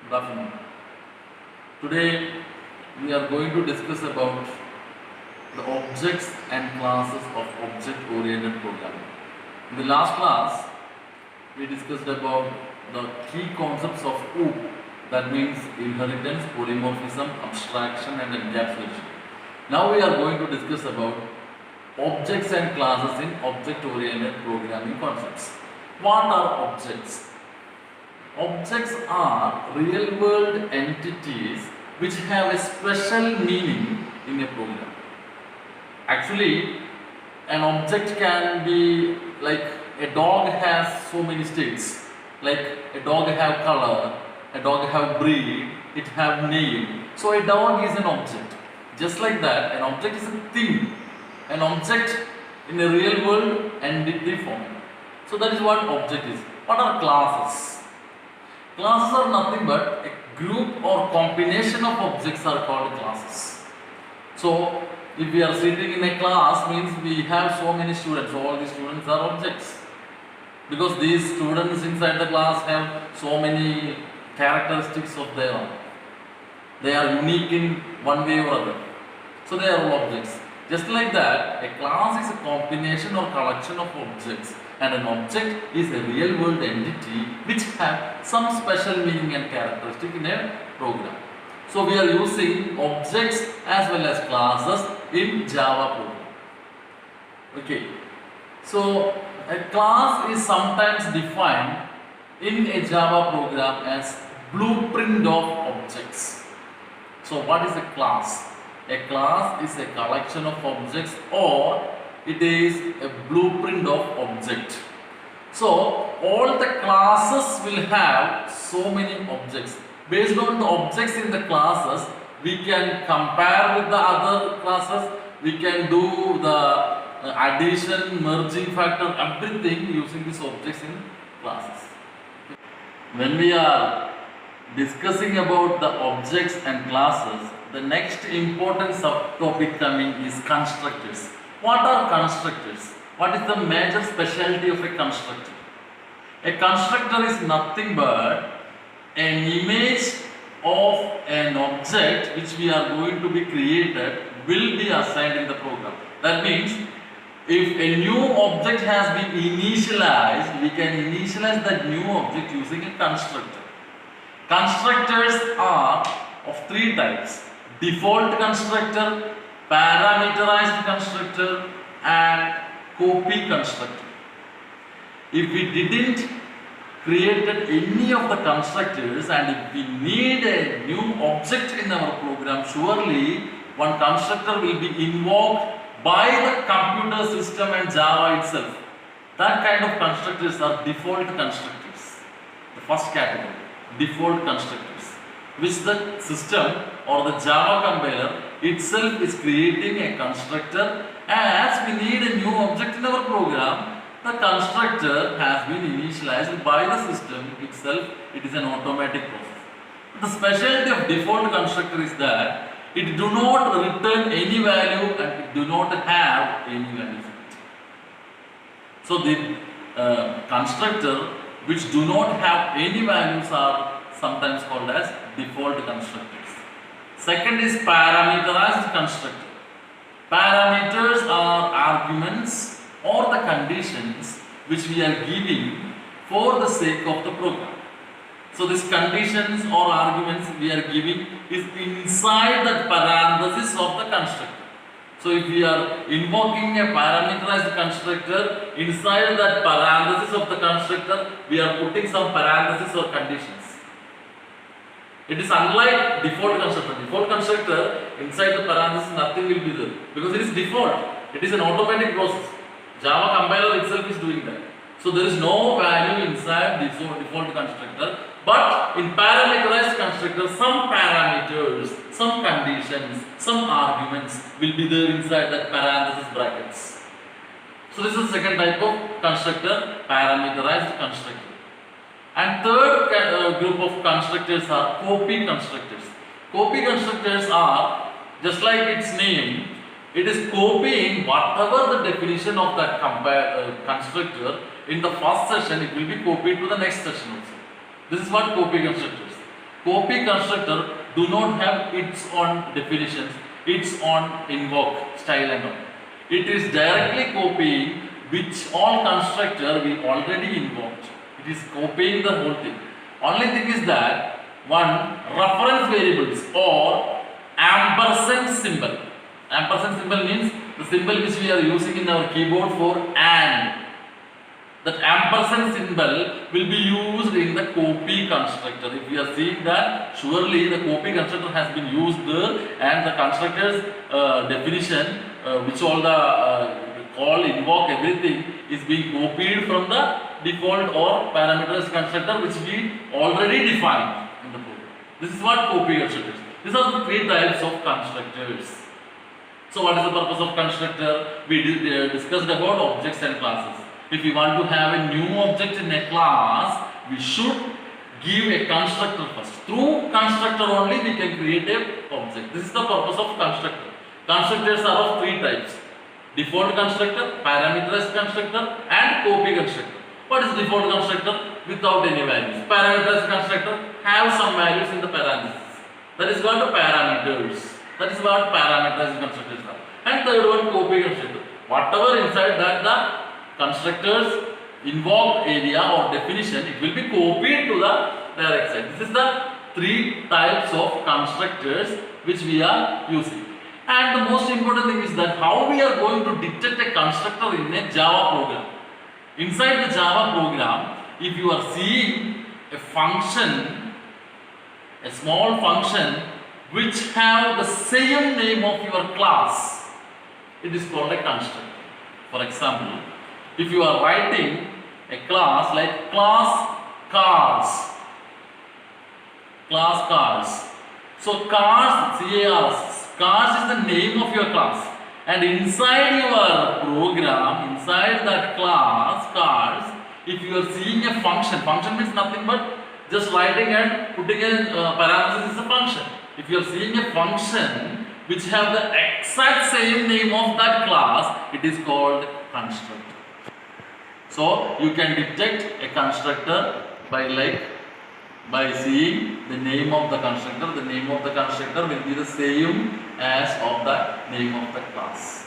Good afternoon. Today we are going to discuss about the objects and classes of object-oriented programming. In the last class, we discussed about the key concepts of OOP, that means inheritance, polymorphism, abstraction and encapsulation. Now we are going to discuss about objects and classes in object-oriented programming concepts. What are objects? Objects are real-world entities which have a special meaning in a program. Actually, an object can be like a dog has so many states. Like a dog have color, a dog have breed, it have name. So a dog is an object. Just like that, an object is a thing. An object in a real world entity form. So that is what object is. What are classes? Classes are nothing but a group or combination of objects are called classes. So if we are sitting in a class means we have so many students, so all the students are objects. Because these students inside the class have so many characteristics of their own. They are unique in one way or other. So they are all objects. Just like that, a class is a combination or collection of objects, and an object is a real world entity which have some special meaning and characteristic in a program. So we are using objects as well as classes in Java program. Okay. So a class is sometimes defined in a Java program as blueprint of objects. So what is a class? A class is a collection of objects, or it is a blueprint of object. So all the classes will have so many objects. Based on the objects in the classes, we can compare with the other classes, we can do the addition, merging factor, everything using these objects in classes. When we are discussing about the objects and classes, the next important subtopic coming is constructors. What are constructors? What is the major specialty of a constructor? A constructor is nothing but an image of an object which we are going to be created will be assigned in the program. That means if a new object has been initialized, we can initialize that new object using a constructor. Constructors are of three types: default constructor, parameterized constructor and copy constructor. If we didn't created any of the constructors and if we need a new object in our program, surely one constructor will be invoked by the computer system and Java itself. That kind of constructors are default constructors. The first category, default constructors, which the system or the Java compiler itself is creating a constructor. As we need a new object in our program, the constructor has been initialized by the system itself. It is an automatic process. The specialty of default constructor is that it do not return any value and it do not have any values. So the constructor which do not have any values are sometimes called as default constructors. Second is parameterized constructor. Parameters are arguments or the conditions which we are giving for the sake of the program. So these conditions or arguments we are giving is inside the parenthesis of the constructor. So if we are invoking a parameterized constructor, inside that parenthesis of the constructor, we are putting some parenthesis or conditions. It is unlike default constructor. Default constructor, inside the parenthesis nothing will be there because it is default. It is an automatic process. Java compiler itself is doing that. So there is no value inside this default constructor. But in parameterized constructor, some parameters, some conditions, some arguments will be there inside that parenthesis brackets. So this is the second type of constructor, parameterized constructor. And third group of constructors are copy constructors. Copy constructors are, just like its name, it is copying whatever the definition of that constructor in the first session, it will be copied to the next session also. This is what copy constructors. Copy constructor do not have its own definitions, its own invoke style and all. It is directly copying which all constructor we already invoked. It is copying the whole thing. Only thing is that one reference variables or ampersand symbol. Ampersand symbol means the symbol which we are using in our keyboard for AND. That ampersand symbol will be used in the copy constructor. If we are seeing that, surely the copy constructor has been used there, and the constructor's definition, which all the call, invoke, everything is being copied from the default or parameterized constructor which we already defined in the program. This is what copy constructor is. These are the three types of constructors. So what is the purpose of constructor? We discussed about objects and classes. If we want to have a new object in a class, we should give a constructor first. Through constructor only we can create a object. This is the purpose of constructor. Constructors are of three types: default constructor, parameterized constructor, and copy constructor. What is default constructor? Without any values. Parameterized constructor have some values in the parentheses. That is called the parameters. That is what parameterized constructors are. And third one, copy constructor. Whatever inside that the constructors involved area or definition, it will be copied to the direct side. This is the three types of constructors which we are using. And the most important thing is that how we are going to detect a constructor in a Java program. Inside the Java program, if you are seeing a function, a small function which have the same name of your class, it is called a constructor. For example, if you are writing a class like class cars, so cars, cars is the name of your class, and inside your program, inside that class cars, if you are seeing a function means nothing but just writing and putting in parenthesis is a function. If you are seeing a function which have the exact same name of that class, it is called constructor. So you can detect a constructor by seeing the name of the constructor. The name of the constructor will be the same as of the name of the class.